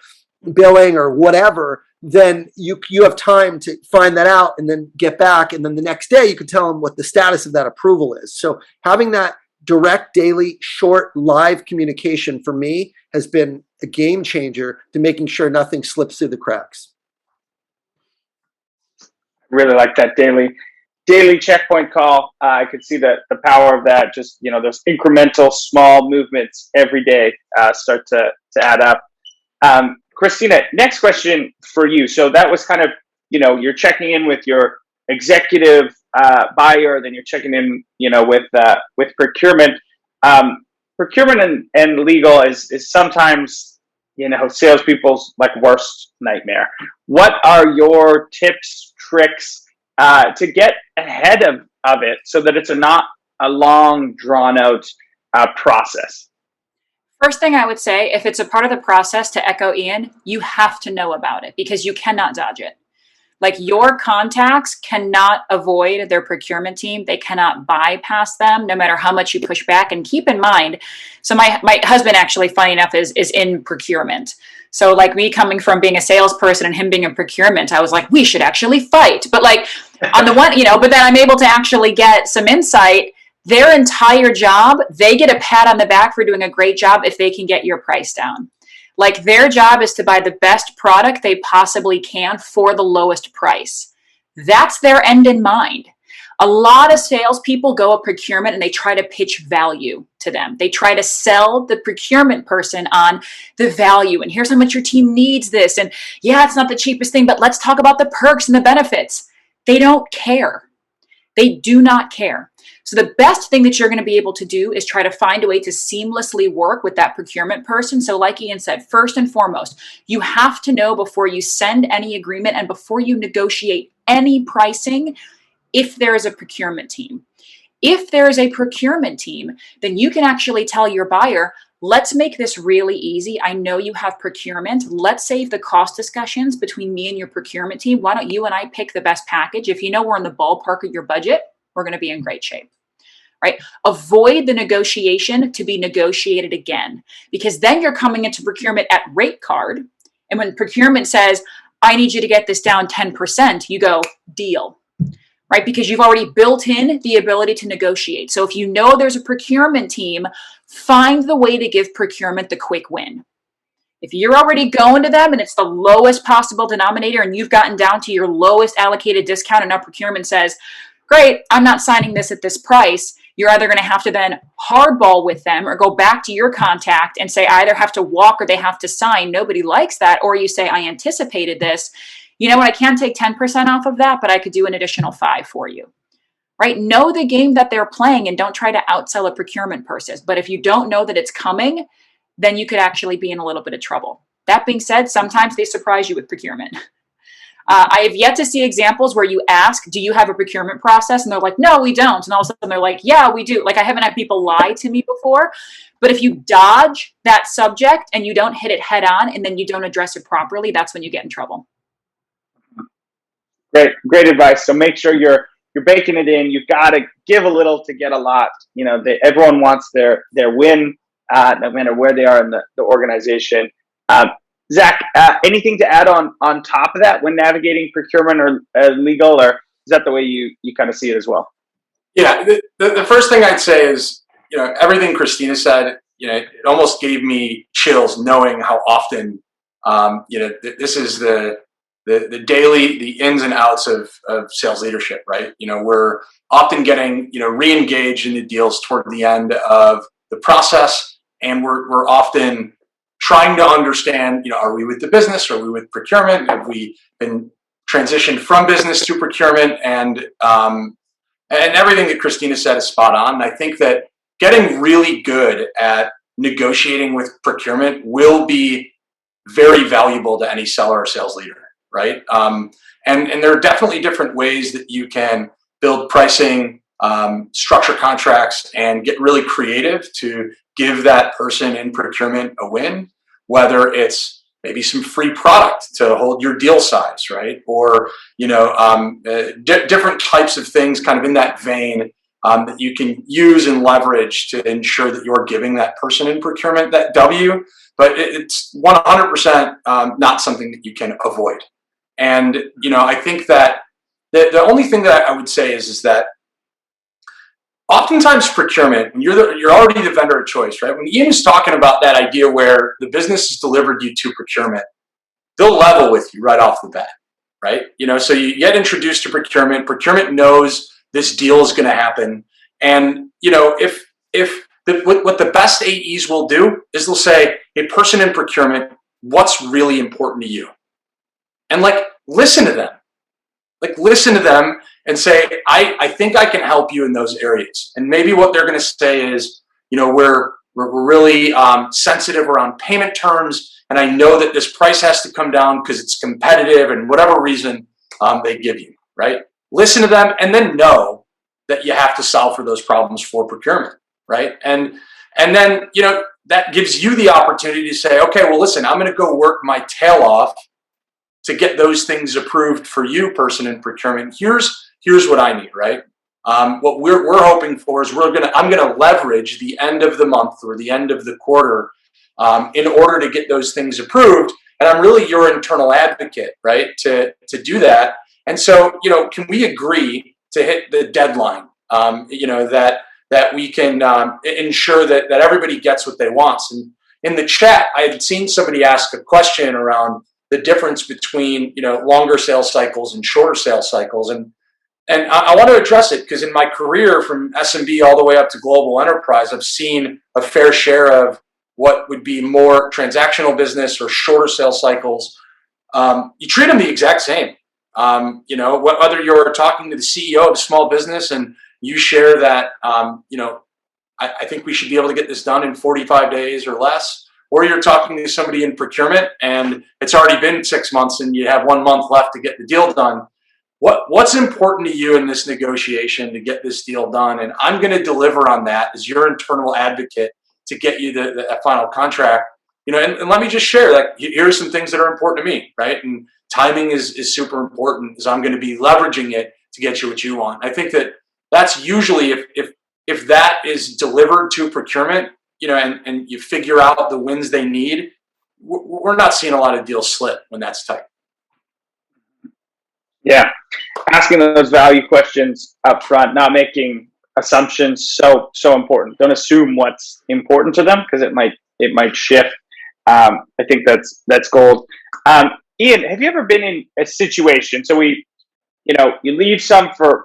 [SPEAKER 4] billing or whatever, then you have time to find that out and then get back, and then the next day you can tell them what the status of that approval is. So having that direct, daily, short, live communication for me has been a game changer to making sure nothing slips through the cracks.
[SPEAKER 1] Really like that daily checkpoint call. I could see the power of that. Just, those incremental small movements every day start to add up. Christina, next question for you. So that was kind of, you're checking in with your executive buyer, then you're checking in, with procurement. Procurement and legal is sometimes, salespeople's worst nightmare. What are your tips, tricks to get ahead of it so that it's not a long, drawn out process?
[SPEAKER 2] First thing I would say, if it's a part of the process, to echo Ian, you have to know about it because you cannot dodge it. Your contacts cannot avoid their procurement team. They cannot bypass them no matter how much you push back. And keep in mind, so my husband actually, funny enough, is in procurement. So me coming from being a salesperson and him being in procurement, I was like, we should actually fight. But on the one, but then I'm able to actually get some insight. Their entire job, they get a pat on the back for doing a great job if they can get your price down. Their job is to buy the best product they possibly can for the lowest price. That's their end in mind. A lot of salespeople go at procurement and they try to pitch value to them. They try to sell the procurement person on the value. And here's how much your team needs this. And yeah, it's not the cheapest thing, but let's talk about the perks and the benefits. They don't care. They do not care. So the best thing that you're going to be able to do is try to find a way to seamlessly work with that procurement person. So like Ian said, first and foremost, you have to know before you send any agreement and before you negotiate any pricing, if there is a procurement team. If there is a procurement team, then you can actually tell your buyer, let's make this really easy. I know you have procurement. Let's save the cost discussions between me and your procurement team. Why don't you and I pick the best package? If you know we're in the ballpark of your budget, we're going to be in great shape. Right? Avoid the negotiation to be negotiated again, because then you're coming into procurement at rate card. And when procurement says, I need you to get this down 10%, you go, deal, right? Because you've already built in the ability to negotiate. So if you know there's a procurement team, find the way to give procurement the quick win. If you're already going to them and it's the lowest possible denominator and you've gotten down to your lowest allocated discount and now procurement says, great, I'm not signing this at this price. You're either going to have to then hardball with them or go back to your contact and say I either have to walk or they have to sign. Nobody likes that. Or you say, I anticipated this. You know what? I can't take 10% off of that, but I could do an additional 5 for you. Right? Know the game that they're playing and don't try to outsell a procurement person. But if you don't know that it's coming, then you could actually be in a little bit of trouble. That being said, sometimes they surprise you with procurement. I have yet to see examples where you ask, do you have a procurement process? And they're like, no, we don't. And all of a sudden they're like, yeah, we do. I haven't had people lie to me before. But if you dodge that subject and you don't hit it head on and then you don't address it properly, that's when you get in trouble.
[SPEAKER 1] Great advice. So make sure you're baking it in. You've got to give a little to get a lot. Everyone wants their win, no matter where they are in the organization. Zach, anything to add on top of that when navigating procurement or legal, or is that the way you kind of see it as well?
[SPEAKER 3] Yeah, the first thing I'd say is, everything Christina said, it almost gave me chills knowing how often, this is the daily, the ins and outs of sales leadership, right? We're often getting, re-engaged in the deals toward the end of the process, and we're often trying to understand, are we with the business? Are we with procurement? Have we been transitioned from business to procurement? And everything that Christina said is spot on. And I think that getting really good at negotiating with procurement will be very valuable to any seller or sales leader, right? And there are definitely different ways that you can build pricing, structure contracts, and get really creative to give that person in procurement a win, whether it's maybe some free product to hold your deal size, right? Or, different types of things kind of in that vein that you can use and leverage to ensure that you're giving that person in procurement that W, but it's 100% not something that you can avoid. And, I think that the only thing that I would say is that oftentimes procurement, when you're already the vendor of choice, right? When Ian is talking about that idea where the business has delivered you to procurement, they'll level with you right off the bat, right? So you get introduced to procurement. Procurement knows this deal is going to happen, and what the best AEs will do is they'll say, "Hey, person in procurement, what's really important to you?" And listen to them. Listen to them and say, I think I can help you in those areas. And maybe what they're going to say is, we're really sensitive around payment terms, and I know that this price has to come down because it's competitive and whatever reason they give you, right? Listen to them and then know that you have to solve for those problems for procurement, right? And then, that gives you the opportunity to say, okay, well, listen, I'm going to go work my tail off to get those things approved for you, person in procurement. Here's what I need, right? What we're hoping for is I'm gonna leverage the end of the month or the end of the quarter in order to get those things approved. And I'm really your internal advocate, right? To do that. And so, can we agree to hit the deadline? That we can ensure that everybody gets what they want. And in the chat, I had seen somebody ask a question around the difference between longer sales cycles and shorter sales cycles, and I want to address it because in my career from SMB all the way up to global enterprise, I've seen a fair share of what would be more transactional business or shorter sales cycles. You treat them the exact same. Whether you're talking to the CEO of a small business and you share that I think we should be able to get this done in 45 days or less, or you're talking to somebody in procurement and it's already been 6 months and you have 1 month left to get the deal done. What's important to you in this negotiation to get this deal done? And I'm going to deliver on that as your internal advocate to get you the final contract. And let me just share here's some things that are important to me, right? And timing is super important, as I'm going to be leveraging it to get you what you want. I think that's usually if that is delivered to procurement, and you figure out the wins they need, we're not seeing a lot of deals slip when that's tight.
[SPEAKER 1] Yeah, asking those value questions up front, not making assumptions, so important. Don't assume what's important to them because it might shift. I think that's gold. Ian, have you ever been in a situation? So you leave some for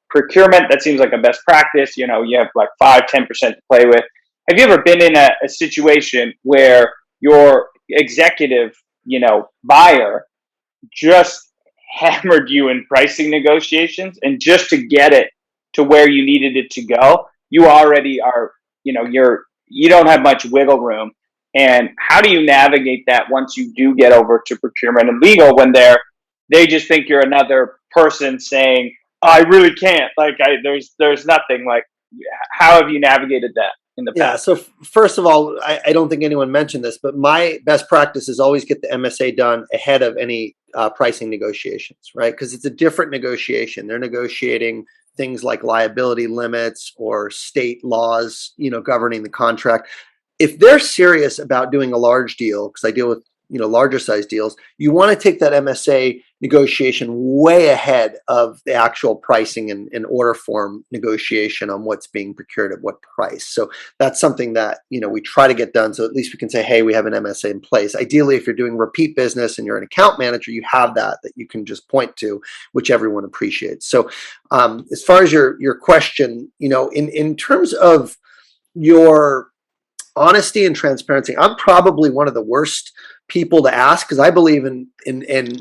[SPEAKER 1] procurement. That seems like a best practice. You have 5-10% to play with. Have you ever been in a situation where your executive, buyer just hammered you in pricing negotiations, and just to get it to where you needed it to go, you already are, you don't have much wiggle room? And how do you navigate that once you do get over to procurement and legal when they just think you're another person saying, oh, I really can't, there's nothing, how have you navigated that in the past?
[SPEAKER 4] Yeah, so first of all, I don't think anyone mentioned this, but my best practice is always get the MSA done ahead of any pricing negotiations, right? Because it's a different negotiation. They're negotiating things like liability limits or state laws, governing the contract. If they're serious about doing a large deal, because I deal with larger size deals, you want to take that MSA negotiation way ahead of the actual pricing and order form negotiation on what's being procured at what price. So that's something that we try to get done, so at least we can say, hey, we have an MSA in place. Ideally, if you're doing repeat business and you're an account manager, you have that you can just point to, which everyone appreciates. So as far as your question, in terms of your honesty and transparency, I'm probably one of the worst people to ask, because I believe in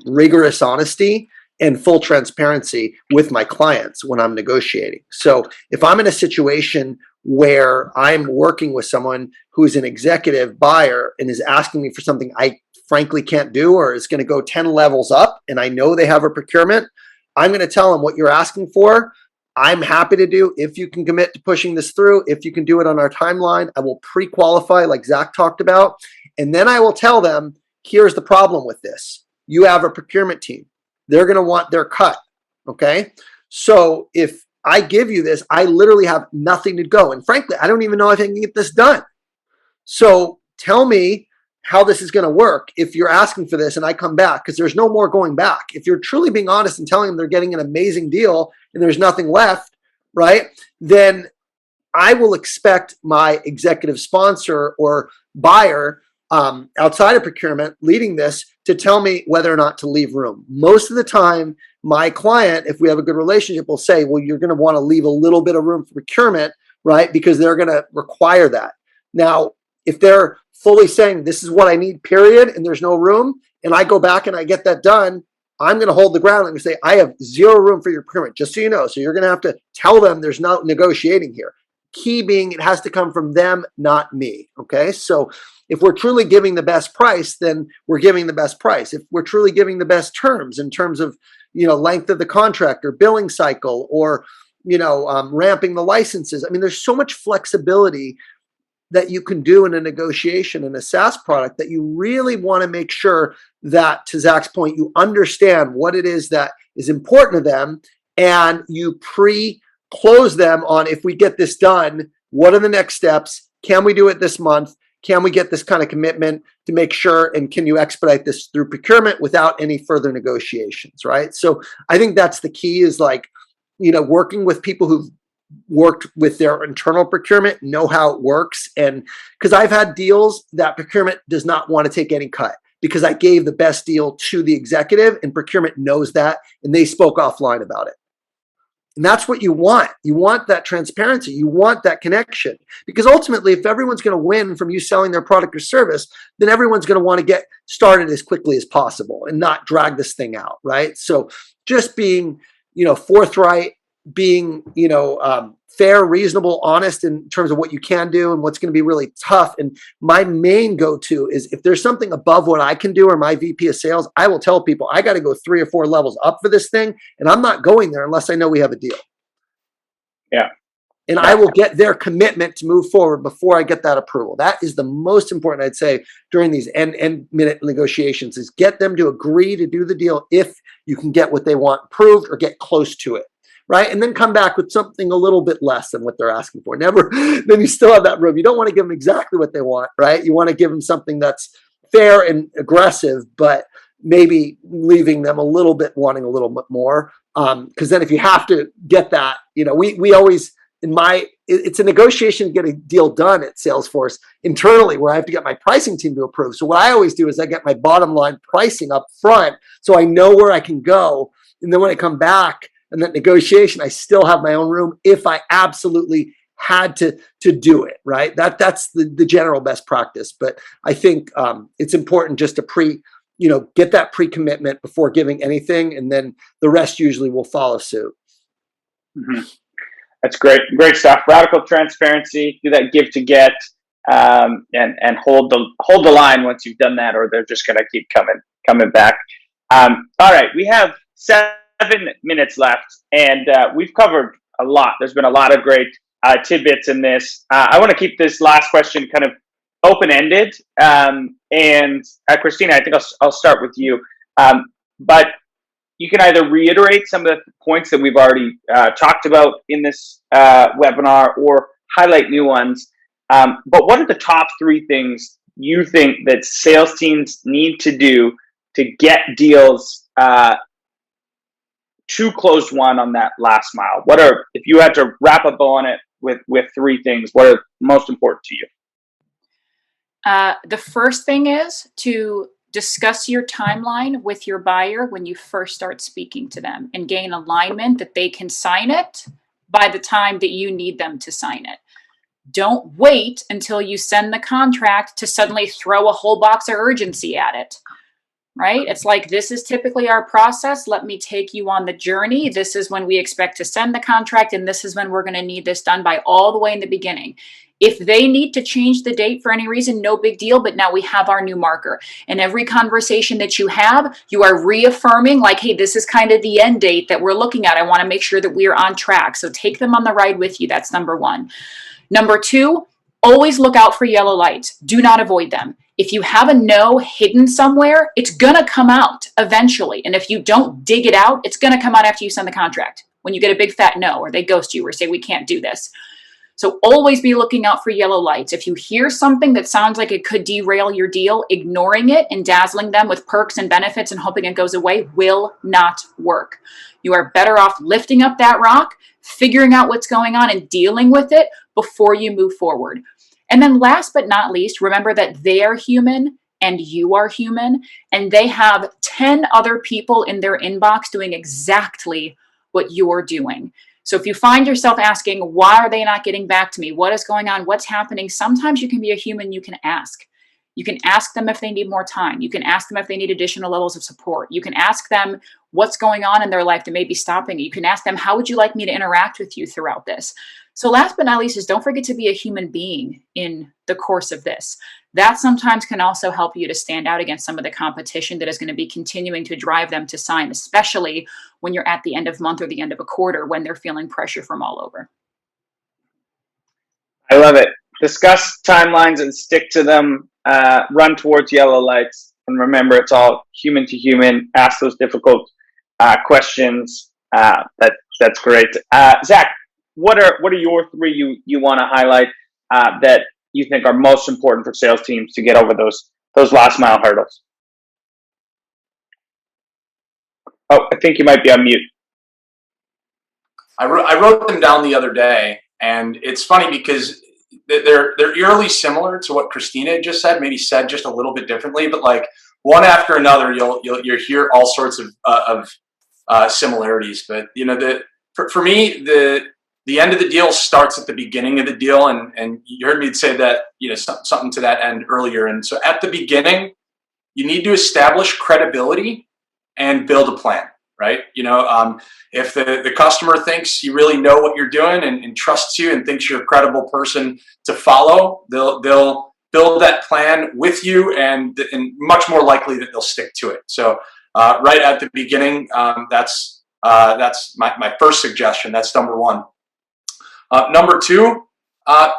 [SPEAKER 4] rigorous honesty and full transparency with my clients when I'm negotiating. So if I'm in a situation where I'm working with someone who's an executive buyer and is asking me for something I frankly can't do, or is going to go 10 levels up, and I know they have a procurement, I'm going to tell them what you're asking for, I'm happy to do. If you can commit to pushing this through, if you can do it on our timeline, I will pre-qualify like Zach talked about. And then I will tell them, here's the problem with this. You have a procurement team. They're going to want their cut. Okay. So if I give you this, I literally have nothing to go. And frankly, I don't even know if I can get this done. So tell me how this is going to work if you're asking for this and I come back, because there's no more going back. If you're truly being honest and telling them they're getting an amazing deal and there's nothing left, right, then I will expect my executive sponsor or buyer outside of procurement leading this to tell me whether or not to leave room. Most of the time, my client, if we have a good relationship, will say, well, you're going to want to leave a little bit of room for procurement, right? Because they're going to require that. Now, if they're fully saying this is what I need, period, and there's no room, and I go back and I get that done, I'm going to hold the ground. I'm going to say, I have zero room for your procurement, just so you know. So you're going to have to tell them there's no negotiating here. Key being it has to come from them, not me. Okay. So if we're truly giving the best price, then we're giving the best price. If we're truly giving the best terms in terms of, length of the contract or billing cycle or, ramping the licenses. I mean, there's so much flexibility that you can do in a negotiation in a SaaS product that you really want to make sure that, to Zach's point, you understand what it is that is important to them and you close them on, if we get this done, what are the next steps? Can we do it this month? Can we get this kind of commitment to make sure? And can you expedite this through procurement without any further negotiations, right? So I think that's the key, is working with people who've worked with their internal procurement, know how it works. And because I've had deals that procurement does not want to take any cut because I gave the best deal to the executive and procurement knows that, and they spoke offline about it. And that's what you want. You want that transparency. You want that connection. Because ultimately, if everyone's going to win from you selling their product or service, then everyone's going to want to get started as quickly as possible and not drag this thing out, right? So just being, forthright, being, fair, reasonable, honest in terms of what you can do and what's going to be really tough. And my main go-to is if there's something above what I can do or my VP of sales, I will tell people I got to go 3 or 4 levels up for this thing. And I'm not going there unless I know we have a deal.
[SPEAKER 1] Yeah.
[SPEAKER 4] And I will get their commitment to move forward before I get that approval. That is the most important, I'd say, during these end minute negotiations, is get them to agree to do the deal if you can get what they want approved or get close to it. Right. And then come back with something a little bit less than what they're asking for. Never, then you still have that room. You don't want to give them exactly what they want, right? You want to give them something that's fair and aggressive, but maybe leaving them a little bit wanting a little bit more. Because then if you have to get that, we always, it's a negotiation to get a deal done at Salesforce internally where I have to get my pricing team to approve. So what I always do is I get my bottom line pricing up front so I know where I can go. And then when I come back, and that negotiation, I still have my own room if I absolutely had to do it, right? That's the general best practice. But I think it's important just to get that pre-commitment before giving anything, and then the rest usually will follow suit.
[SPEAKER 1] Mm-hmm. That's great stuff. Radical transparency, do that give to get, and hold the line once you've done that, or they're just going to keep coming back. All right, we have 7 minutes left, and we've covered a lot. There's been a lot of great tidbits in this. I want to keep this last question kind of open-ended. And Christina, I think I'll start with you. But you can either reiterate some of the points that we've already talked about in this webinar or highlight new ones. But what are the top 3 things you think that sales teams need to do to get deals to closed won on that last mile? If you had to wrap up on it with 3 things, what are most important to you?
[SPEAKER 2] The first thing is to discuss your timeline with your buyer when you first start speaking to them and gain alignment that they can sign it by the time that you need them to sign it. Don't wait until you send the contract to suddenly throw a whole box of urgency at it. Right? It's like, this is typically our process. Let me take you on the journey. This is when we expect to send the contract, and this is when we're going to need this done by, all the way in the beginning. If they need to change the date for any reason, no big deal, but now we have our new marker. And every conversation that you have, you are reaffirming like, hey, this is kind of the end date that we're looking at. I want to make sure that we are on track. So take them on the ride with you. That's number 1. Number 2, always look out for yellow lights. Do not avoid them. If you have a no hidden somewhere, it's going to come out eventually. And if you don't dig it out, it's going to come out after you send the contract. When you get a big fat no, or they ghost you or say, we can't do this. So always be looking out for yellow lights. If you hear something that sounds like it could derail your deal, ignoring it and dazzling them with perks and benefits and hoping it goes away will not work. You are better off lifting up that rock, figuring out what's going on and dealing with it before you move forward. And then last but not least, remember that they are human and you are human, and they have 10 other people in their inbox doing exactly what you're doing. So if you find yourself asking, why are they not getting back to me? What is going on? What's happening? Sometimes you can be a human, you can ask. You can ask them if they need more time. You can ask them if they need additional levels of support. You can ask them what's going on in their life that may be stopping you. You can ask them, how would you like me to interact with you throughout this? So last but not least is don't forget to be a human being in the course of this. That sometimes can also help you to stand out against some of the competition that is going to be continuing to drive them to sign, especially when you're at the end of month or the end of a quarter when they're feeling pressure from all over.
[SPEAKER 1] I love it. Discuss timelines and stick to them. Run towards yellow lights. And remember, it's all human to human. Ask those difficult questions. That's great. Zach, what are your three you want to highlight that you think are most important for sales teams to get over those last mile hurdles? Oh, I think you might be on mute.
[SPEAKER 3] I wrote them down the other day, and it's funny because they're eerily similar to what Christina just said, maybe said just a little bit differently, but like one after another, you'll hear all sorts of similarities. But you know, for me, the end of the deal starts at the beginning of the deal, and you heard me say that, you know, something to that end earlier. And so at the beginning, you need to establish credibility and build a plan, right? You know, if the customer thinks you really know what you're doing and trusts you and thinks you're a credible person to follow, they'll build that plan with you, and much more likely that they'll stick to it. So right at the beginning, that's my first suggestion. That's number one. Number two,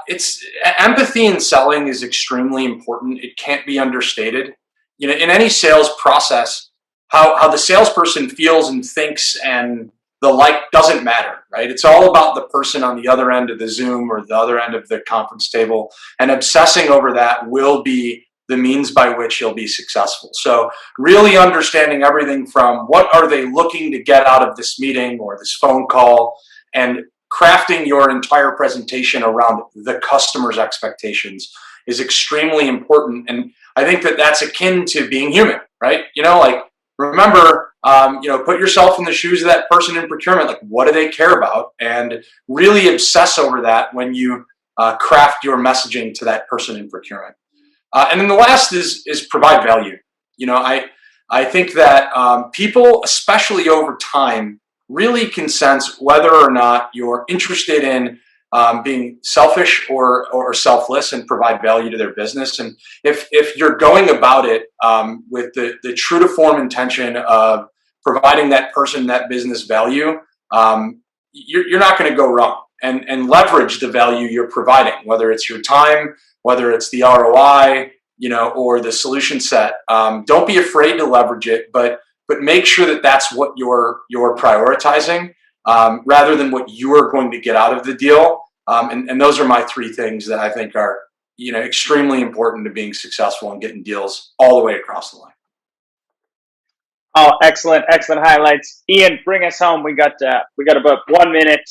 [SPEAKER 3] it's empathy in selling is extremely important. It can't be understated. You know, in any sales process, how the salesperson feels and thinks and the like doesn't matter, right? It's all about the person on the other end of the Zoom or the other end of the conference table, and obsessing over that will be the means by which you'll be successful. So really understanding everything from what are they looking to get out of this meeting or this phone call, and crafting your entire presentation around the customer's expectations is extremely important. And I think that that's akin to being human, right? You know, like, remember, you know, put yourself in the shoes of that person in procurement. Like, what do they care about? And really obsess over that when you craft your messaging to that person in procurement. And then the last is provide value. You know, I think that people, especially over time, really can sense whether or not you're interested in being selfish or selfless and provide value to their business. And if you're going about it with the true to form intention of providing that person that business value, you're not going to go wrong. And leverage the value you're providing, whether it's your time, whether it's the ROI, you know, or the solution set. Don't be afraid to leverage it, but make sure that that's what you're prioritizing, rather than what you are going to get out of the deal. And those are my three things that I think are, you know, extremely important to being successful and getting deals all the way across the line.
[SPEAKER 1] Oh, excellent highlights. Ian, bring us home. We got about 1 minute.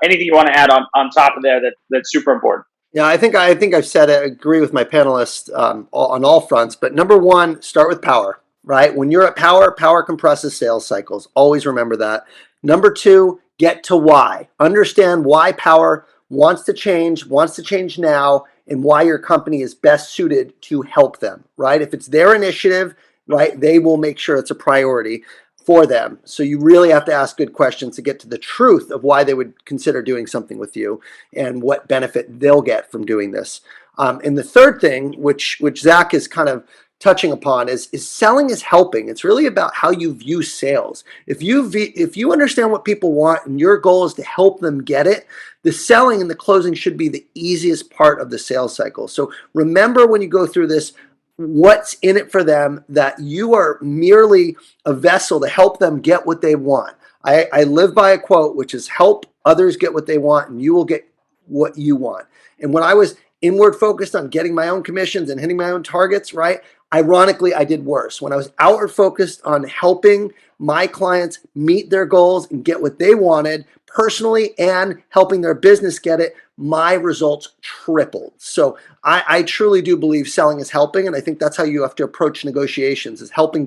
[SPEAKER 1] Anything you want to add on top of there that's super important?
[SPEAKER 4] Yeah, I think I've said it. I agree with my panelists on all fronts. But number one, start with power. Right? When you're at power compresses sales cycles. Always remember that. Number two, get to why. Understand why power wants to change now, and why your company is best suited to help them, right? If it's their initiative, right, they will make sure it's a priority for them. So you really have to ask good questions to get to the truth of why they would consider doing something with you and what benefit they'll get from doing this. And the third thing, which Zach is kind of touching upon, is selling is helping. It's really about how you view sales. If you understand what people want and your goal is to help them get it, the selling and the closing should be the easiest part of the sales cycle. So remember, when you go through this, what's in it for them, that you are merely a vessel to help them get what they want. I live by a quote, which is help others get what they want and you will get what you want. And when I was inward focused on getting my own commissions and hitting my own targets, right? Ironically, I did worse. When I was outward focused on helping my clients meet their goals and get what they wanted personally and helping their business get it, my results tripled. So I truly do believe selling is helping. And I think that's how you have to approach negotiations, is helping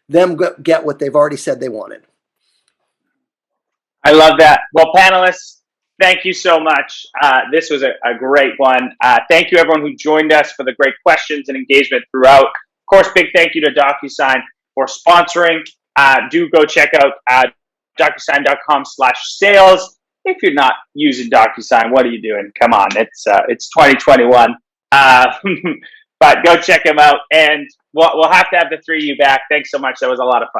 [SPEAKER 4] them get what they've already said they wanted.
[SPEAKER 1] I love that. Well, panelists, thank you so much. This was a great one. Thank you, everyone who joined us, for the great questions and engagement throughout. Of course, big thank you to DocuSign for sponsoring. Do go check out DocuSign.com/sales. If you're not using DocuSign, what are you doing? Come on, it's 2021. But go check them out, and we'll have to have the three of you back. Thanks so much. That was a lot of fun.